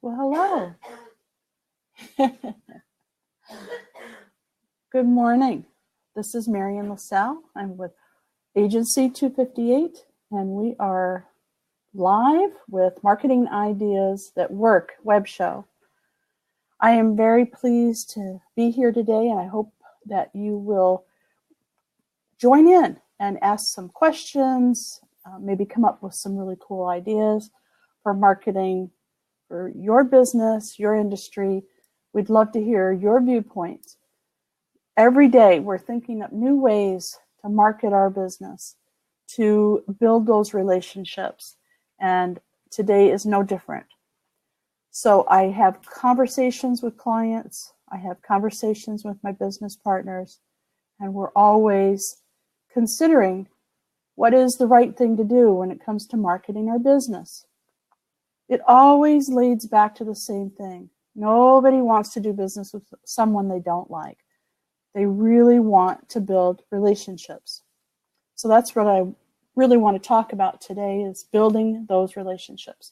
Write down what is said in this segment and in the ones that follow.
Well, hello. Good morning. This is Marian LaSalle. I'm with Agency 258, and we are live with Marketing Ideas That Work web show. I am very pleased to be here today, and I hope that you will join in and ask some questions, maybe come up with some really cool ideas for marketing for your business, your industry. We'd love to hear your viewpoints. Every day, we're thinking up new ways to market our business, to build those relationships, and today is no different. So I have conversations with clients, I have conversations with my business partners, and we're always considering what is the right thing to do when it comes to marketing our business. It always leads back to the same thing. Nobody wants to do business with someone they don't like. They really want to build relationships. So that's what I really want to talk about today, is building those relationships.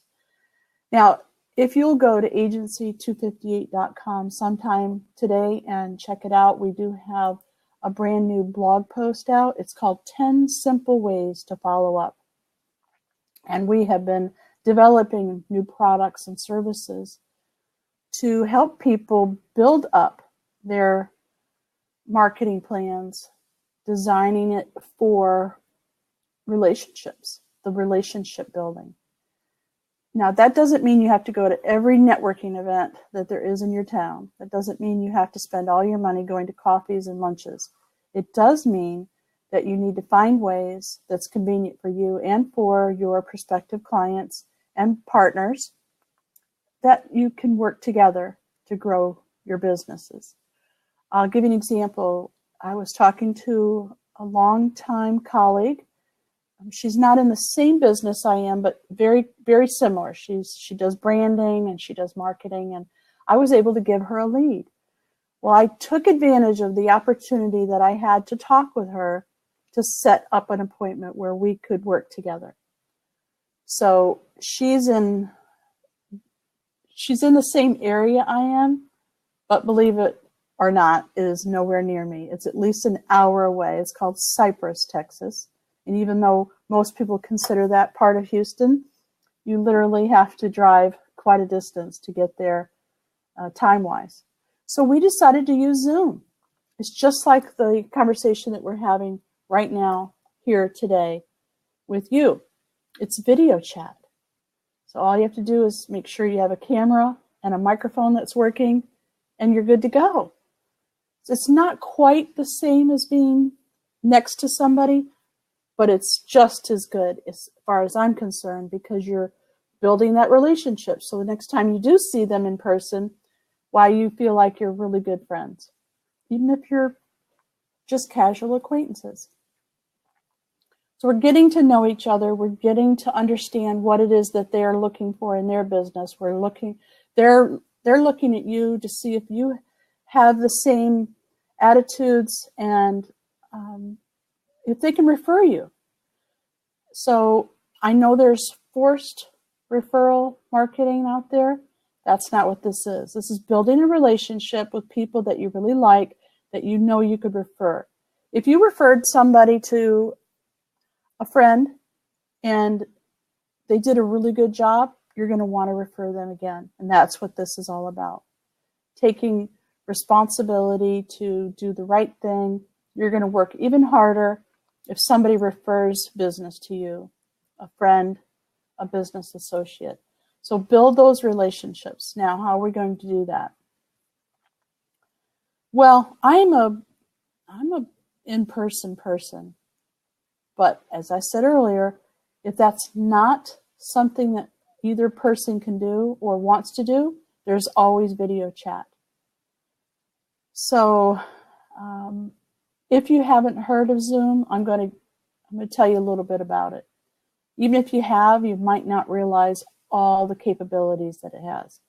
Now, if you'll go to agency258.com sometime today and check it out, we do have a brand new blog post out. It's called 10 Simple Ways to Follow Up. And we have been developing new products and services to help people build up their marketing plans, designing it for relationships, the relationship building. Now, that doesn't mean you have to go to every networking event that there is in your town. That doesn't mean you have to spend all your money going to coffees and lunches. It does mean that you need to find ways that's convenient for you and for your prospective clients and partners that you can work together to grow your businesses. I'll give you an example. I was talking to a longtime colleague. She's not in the same business I am, but very, very similar. She does branding and she does marketing, and I was able to give her a lead. Well, I took advantage of the opportunity that I had to talk with her to set up an appointment where we could work together. So she's in the same area I am, but believe it or not, it is nowhere near me. It's at least an hour away. It's called Cypress, Texas. And even though most people consider that part of Houston, you literally have to drive quite a distance to get there time-wise. So we decided to use Zoom. It's just like the conversation that we're having right now here today with you. It's video chat. So all you have to do is make sure you have a camera and a microphone that's working, and you're good to go. It's not quite the same as being next to somebody, but it's just as good as far as I'm concerned, because you're building that relationship. So the next time you do see them in person, why you feel like you're really good friends, even if you're just casual acquaintances. So we're getting to know each other. We're getting to understand what it is that they're looking for in their business. They're looking at you to see if you have the same attitudes and if they can refer you. So I know there's forced referral marketing out there. That's not what this is. This is building a relationship with people that you really like, that you know you could refer. If you referred somebody to a friend and they did a really good job, you're going to want to refer them again. And that's what this is all about. Taking responsibility to do the right thing. You're going to work even harder if somebody refers business to you, a friend, a business associate. So build those relationships. Now, how are we going to do that? Well, I'm a in-person person. But as I said earlier, if that's not something that either person can do or wants to do, there's always video chat. So if you haven't heard of Zoom, I'm going to tell you a little bit about it. Even if you have, you might not realize all the capabilities that it has.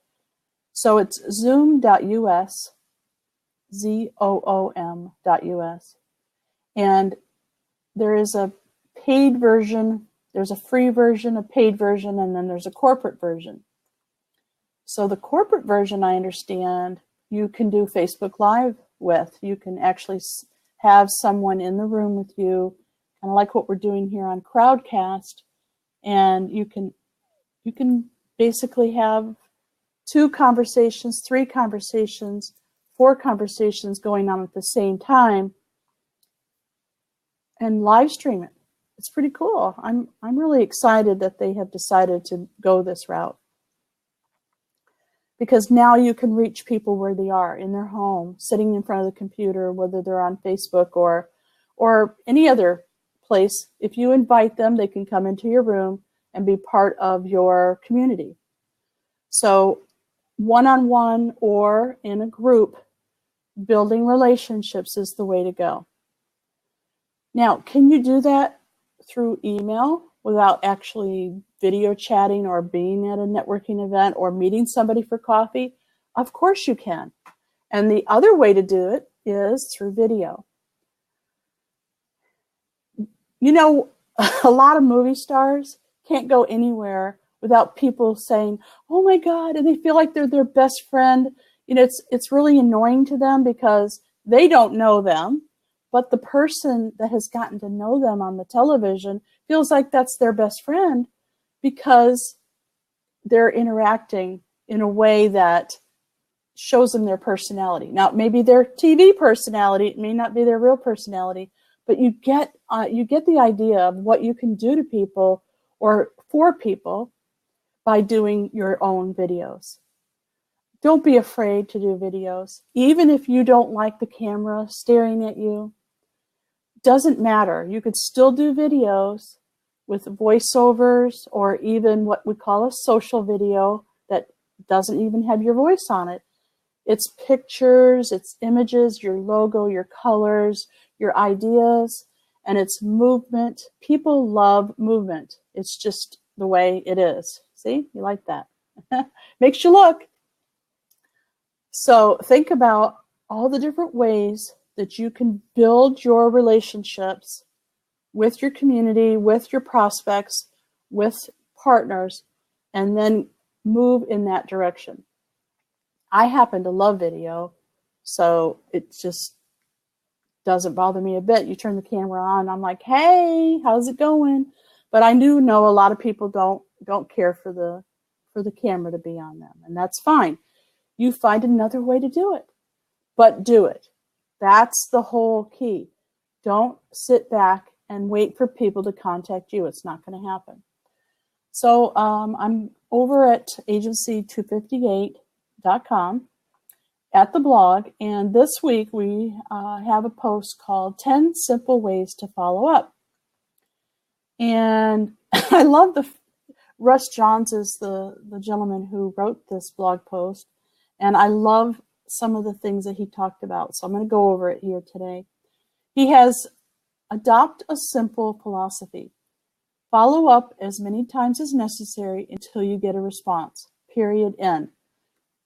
So it's zoom.us, zoom.us. And there is a paid version, there's a free version, a paid version, and then there's a corporate version. So the corporate version, I understand, you can do Facebook Live with. You can actually have someone in the room with you, kind of like what we're doing here on Crowdcast, and you can basically have 2 conversations, 3 conversations, 4 conversations going on at the same time, and live stream it. It's pretty cool. I'm really excited that they have decided to go this route, because now you can reach people where they are, in their home, sitting in front of the computer, whether they're on Facebook or any other place. If you invite them, they can come into your room and be part of your community. So one-on-one or in a group, building relationships is the way to go. Now, can you do that through email without actually video chatting or being at a networking event or meeting somebody for coffee? Of course you can. And the other way to do it is through video. You know, a lot of movie stars can't go anywhere without people saying, oh my God, and they feel like they're their best friend. You know, it's really annoying to them because they don't know them, but the person that has gotten to know them on the television feels like that's their best friend because they're interacting in a way that shows them their personality. Now, it may be their TV personality, it may not be their real personality, but you get the idea of what you can do to people or for people by doing your own videos. Don't be afraid to do videos. Even if you don't like the camera staring at you, doesn't matter. You could still do videos with voiceovers or even what we call a social video that doesn't even have your voice on it. It's pictures, it's images, your logo, your colors, your ideas, and it's movement. People love movement. It's just the way it is. See, you like that. Makes you look. So think about all the different ways that you can build your relationships with your community, with your prospects, with partners, and then move in that direction. I happen to love video, so it just doesn't bother me a bit. You turn the camera on, I'm like, hey, how's it going? But I do know a lot of people don't care for the camera to be on them, and that's fine. You find another way to do it, but do it. That's the whole key. Don't sit back and wait for people to contact you. It's not going to happen. So I'm over at agency258.com at the blog, and this week we have a post called 10 Simple Ways to Follow Up. And I love Russ Johns is the gentleman who wrote this blog post, and I love some of the things that he talked about. So I'm going to go over it here today. He has adopt a simple philosophy. Follow up as many times as necessary until you get a response. Period. End.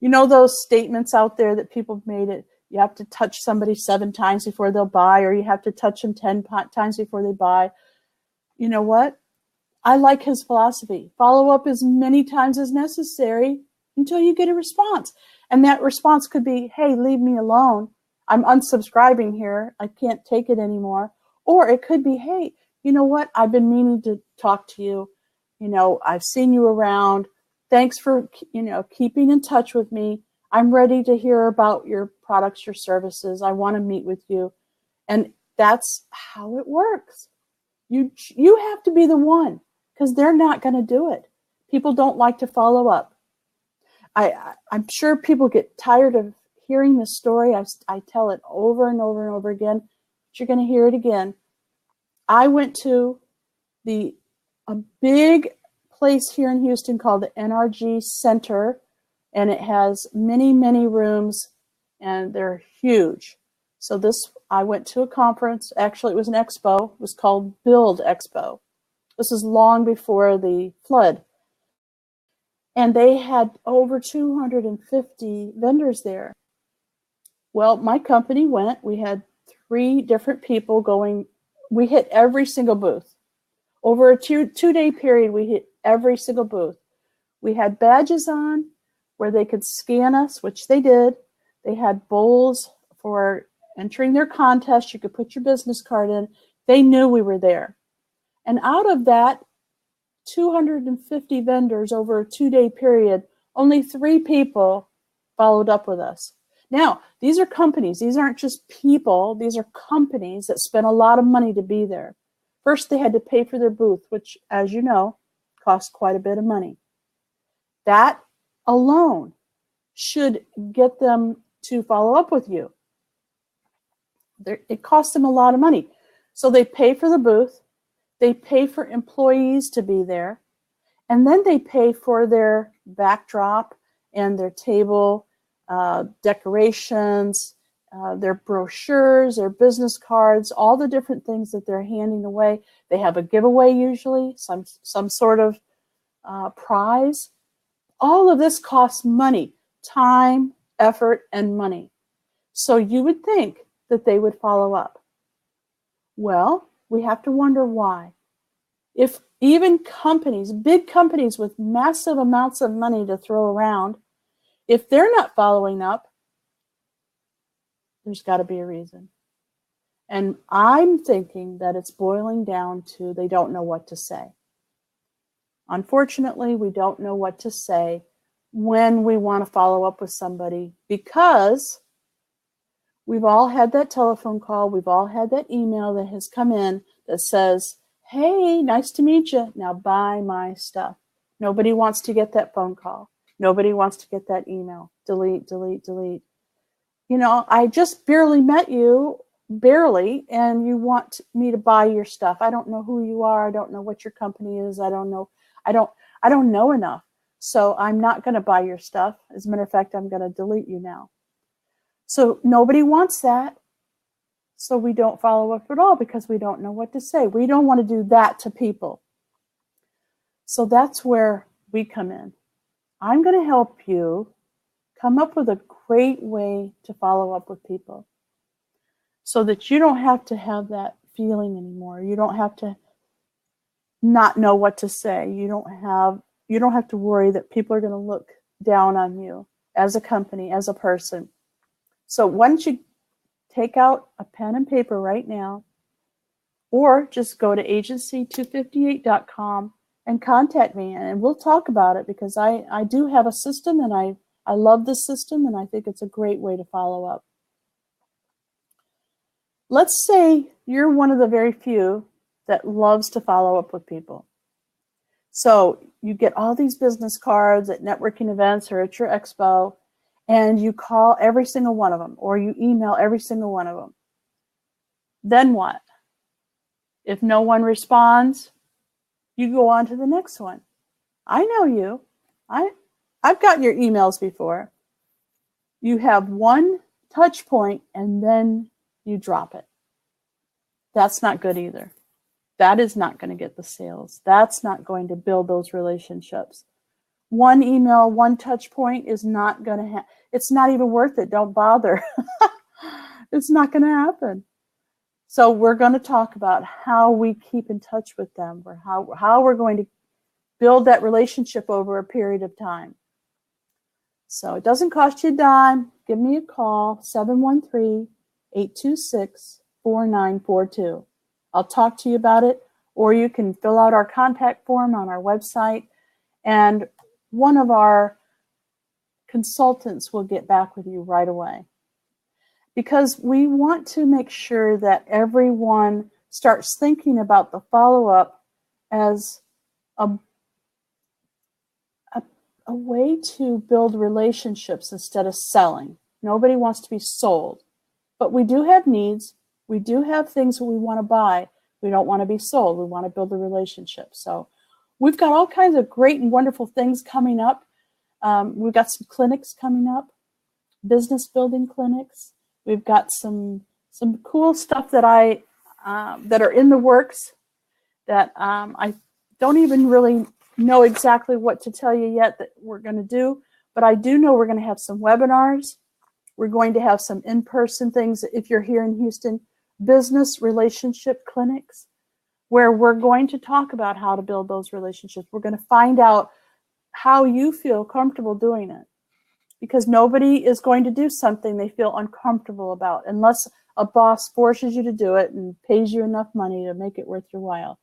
You know those statements out there that people have made it, you have to touch somebody 7 times before they'll buy, or you have to touch them 10 times before they buy. You know what? I like his philosophy. Follow up as many times as necessary until you get a response. And that response could be, hey, leave me alone. I'm unsubscribing here. I can't take it anymore. Or it could be, hey, you know what? I've been meaning to talk to you. You know, I've seen you around. Thanks for, keeping in touch with me. I'm ready to hear about your products, your services. I want to meet with you. And that's how it works. You have to be the one, because they're not going to do it. People don't like to follow up. I'm sure people get tired of hearing this story. I tell it over and over and over again, but you're going to hear it again. I went to a big place here in Houston called the NRG Center, and it has many, many rooms, and they're huge. So I went to a conference. Actually, it was an expo. It was called Build Expo. This is long before the flood. And they had over 250 vendors there. Well, my company went. We had 3 different people going. We hit every single booth. Over a 2-day period, we hit every single booth. We had badges on where they could scan us, which they did. They had bowls for entering their contest. You could put your business card in. They knew we were there. And out of that 250 vendors over a 2-day period, only 3 people followed up with us. Now, these are companies. These aren't just people. These are companies that spent a lot of money to be there. First, they had to pay for their booth, which, as you know, cost quite a bit of money. That alone should get them to follow up with you. It costs them a lot of money. So they pay for the booth. They pay for employees to be there. And then they pay for their backdrop and their table decorations, their brochures, their business cards, all the different things that they're handing away. They have a giveaway usually, some sort of prize. All of this costs money, time, effort, and money. So you would think that they would follow up. Well, we have to wonder why. If even companies, big companies with massive amounts of money to throw around, if they're not following up, there's got to be a reason. And I'm thinking that it's boiling down to they don't know what to say. Unfortunately, we don't know what to say when we want to follow up with somebody, because we've all had that telephone call, we've all had that email that has come in that says, hey, nice to meet you, now buy my stuff. Nobody wants to get that phone call. Nobody wants to get that email. Delete, delete, delete. You know, I just barely met you, barely, and you want me to buy your stuff. I don't know who you are. I don't know what your company is. I don't know enough. So I'm not going to buy your stuff. As a matter of fact, I'm going to delete you now. So nobody wants that. So we don't follow up at all because we don't know what to say. We don't want to do that to people. So that's where we come in. I'm going to help you come up with a great way to follow up with people so that you don't have to have that feeling anymore. You don't have to not know what to say. You don't have to worry that people are going to look down on you as a company, as a person. So why don't you take out a pen and paper right now, or just go to agency258.com and contact me, and we'll talk about it, because I do have a system, and I love this system, and I think it's a great way to follow up. Let's say you're one of the very few that loves to follow up with people. So you get all these business cards at networking events or at your expo, and you call every single one of them, or you email every single one of them. Then what? If no one responds, you go on to the next one. I know you. I've gotten your emails before. You have one touch point and then you drop it. That's not good either. That is not going to get the sales. That's not going to build those relationships. One email, one touch point is not going to it's not even worth it. Don't bother. It's not going to happen. So we're going to talk about how we keep in touch with them, or how we're going to build that relationship over a period of time. So it doesn't cost you a dime. Give me a call, 713-826-4942. I'll talk to you about it, or you can fill out our contact form on our website, and one of our consultants will get back with you right away. Because we want to make sure that everyone starts thinking about the follow-up as a way to build relationships instead of selling. Nobody wants to be sold. But we do have needs. We do have things that we want to buy. We don't want to be sold. We want to build a relationship. So we've got all kinds of great and wonderful things coming up. We've got some clinics coming up, business building clinics. We've got some cool stuff that that are in the works that I don't even really know exactly what to tell you yet that we're going to do, but I do know we're going to have some webinars. We're going to have some in-person things if you're here in Houston, business relationship clinics, where we're going to talk about how to build those relationships. We're going to find out how you feel comfortable doing it. because nobody is going to do something they feel uncomfortable about unless a boss forces you to do it and pays you enough money to make it worth your while.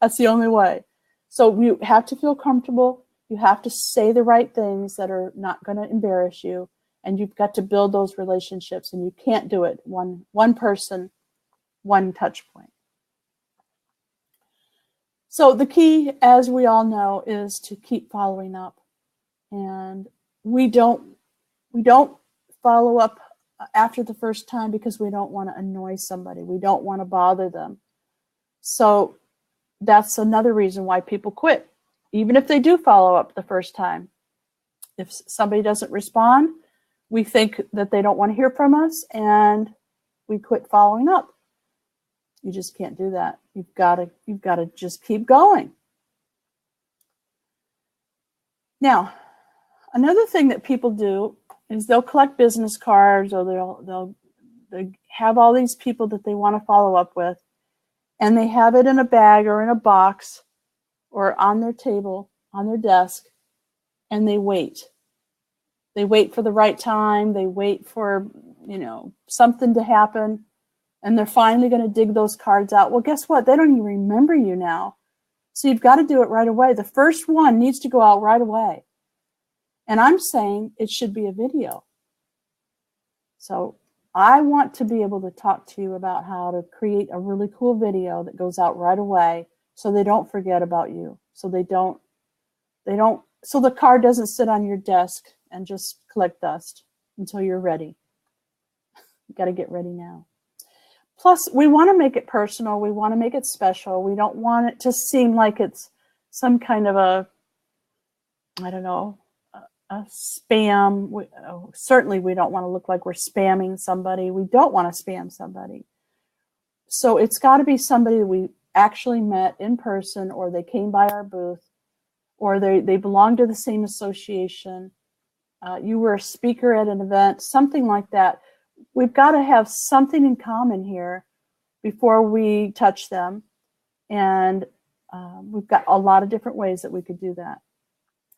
That's the only way. So you have to feel comfortable. You have to say the right things that are not going to embarrass you. And you've got to build those relationships. And you can't do it one person, one touch point. So the key, as we all know, is to keep following up. And we don't follow up after the first time because we don't want to annoy somebody. We don't want to bother them. So that's another reason why people quit, even if they do follow up the first time. If somebody doesn't respond, we think that they don't want to hear from us and we quit following up. You just can't do that. You've got to just keep going. Now, another thing that people do is they'll collect business cards, or they'll have all these people that they want to follow up with, and they have it in a bag or in a box or on their table, on their desk, and they wait. They wait for the right time. They wait for, something to happen, and they're finally going to dig those cards out. Well, guess what? They don't even remember you now. So you've got to do it right away. The first one needs to go out right away. And I'm saying it should be a video. So I want to be able to talk to you about how to create a really cool video that goes out right away so they don't forget about you. So so the card doesn't sit on your desk and just collect dust until you're ready. You got to get ready now. Plus, we want to make it personal. We want to make it special. We don't want it to seem like it's some kind of a spam. Certainly, we don't want to look like we're spamming somebody. We don't want to spam somebody. So it's got to be somebody that we actually met in person, or they came by our booth, or they belong to the same association. You were a speaker at an event, something like that. We've got to have something in common here before we touch them. And we've got a lot of different ways that we could do that.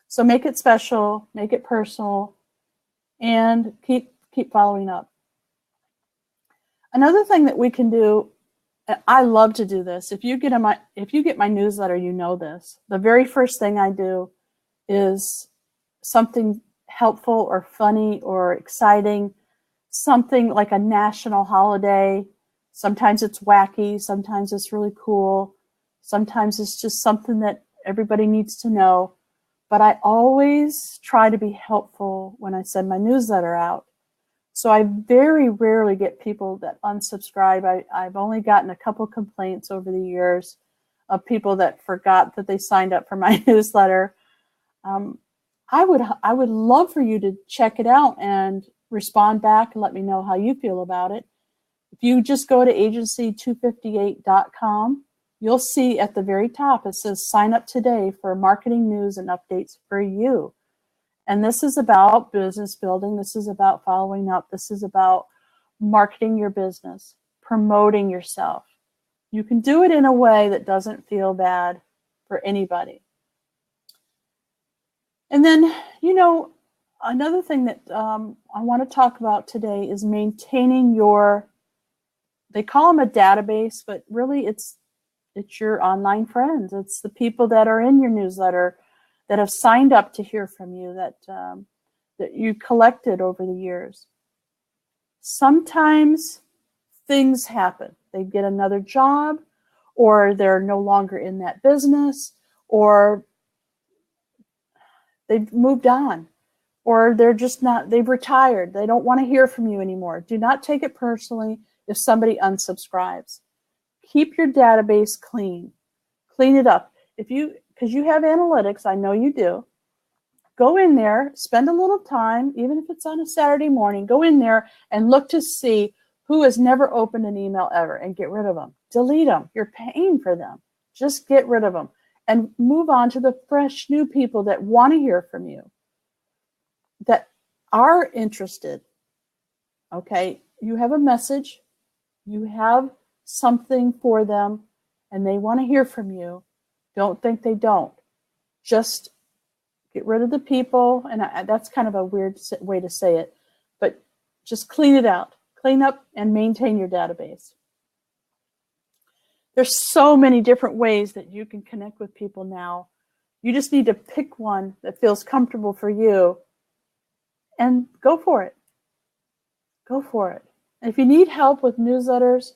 So make it special, make it personal, and keep following up. Another thing that we can do, I love to do this. If you get my newsletter, you know this. The very first thing I do is something helpful or funny or exciting, something like a national holiday. Sometimes it's wacky, sometimes it's really cool, sometimes it's just something that everybody needs to know. But I always try to be helpful when I send my newsletter out. So I very rarely get people that unsubscribe. I've only gotten a couple complaints over the years of people that forgot that they signed up for my newsletter. I would love for you to check it out and respond back and let me know how you feel about it. If you just go to agency258.com, you'll see at the very top, it says sign up today for marketing news and updates for you. And this is about business building. This is about following up. This is about marketing your business, promoting yourself. You can do it in a way that doesn't feel bad for anybody. And then, another thing that I want to talk about today is maintaining they call them a database, but really it's your online friends. It's the people that are in your newsletter that have signed up to hear from you, that you collected over the years. Sometimes things happen. They get another job, or they're no longer in that business, or they've moved on, or they've retired. They don't want to hear from you anymore. Do not take it personally if somebody unsubscribes. Keep your database clean. Clean it up. Because you have analytics, I know you do. Go in there, spend a little time, even if it's on a Saturday morning, go in there and look to see who has never opened an email ever and get rid of them. Delete them. You're paying for them. Just get rid of them and move on to the fresh new people that want to hear from you, that are interested. Okay, you have a message, you have something for them, and they want to hear from you. Don't think they don't. Just Get rid of the people, and that's kind of a weird way to say it, but just clean it out. Clean up and maintain your database. There's so many different ways that you can connect with people now. You just need to pick one that feels comfortable for you and go for it. Go for it. And if you need help with newsletters,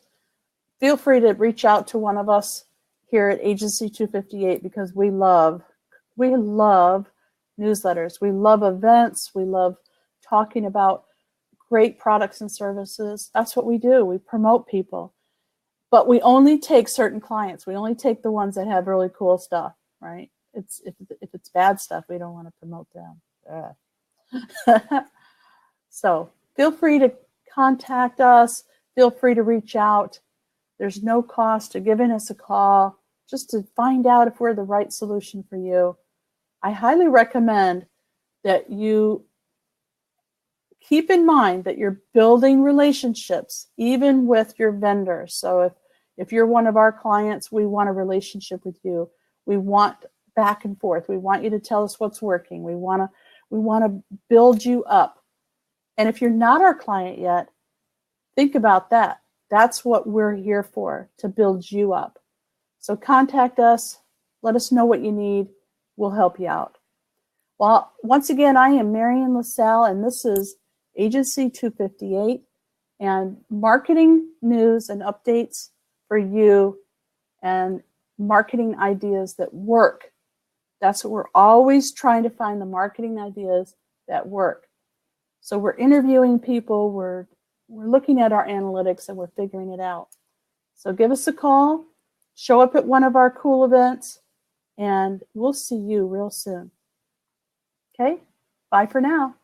feel free to reach out to one of us here at Agency 258, because we love newsletters. We love events. We love talking about great products and services. That's what we do. We promote people. But we only take certain clients. We only take the ones that have really cool stuff, right? If it's bad stuff, we don't want to promote them. So feel free to contact us. Feel free to reach out. There's no cost to giving us a call just to find out if we're the right solution for you. I highly recommend that you keep in mind that you're building relationships even with your vendors. So if you're one of our clients, we want a relationship with you. We want back and forth. We want you to tell us what's working. We want to build you up. And if you're not our client yet, think about that. That's what we're here for, to build you up. So contact us. Let us know what you need. We'll help you out. Well, once again, I am Marian LaSalle, and this is Agency 258, and marketing news and updates for you and marketing ideas that work. That's what we're always trying to find, the marketing ideas that work. So we're interviewing people, we're looking at our analytics, and we're figuring it out. So give us a call, show up at one of our cool events, and we'll see you real soon. Okay? Bye for now.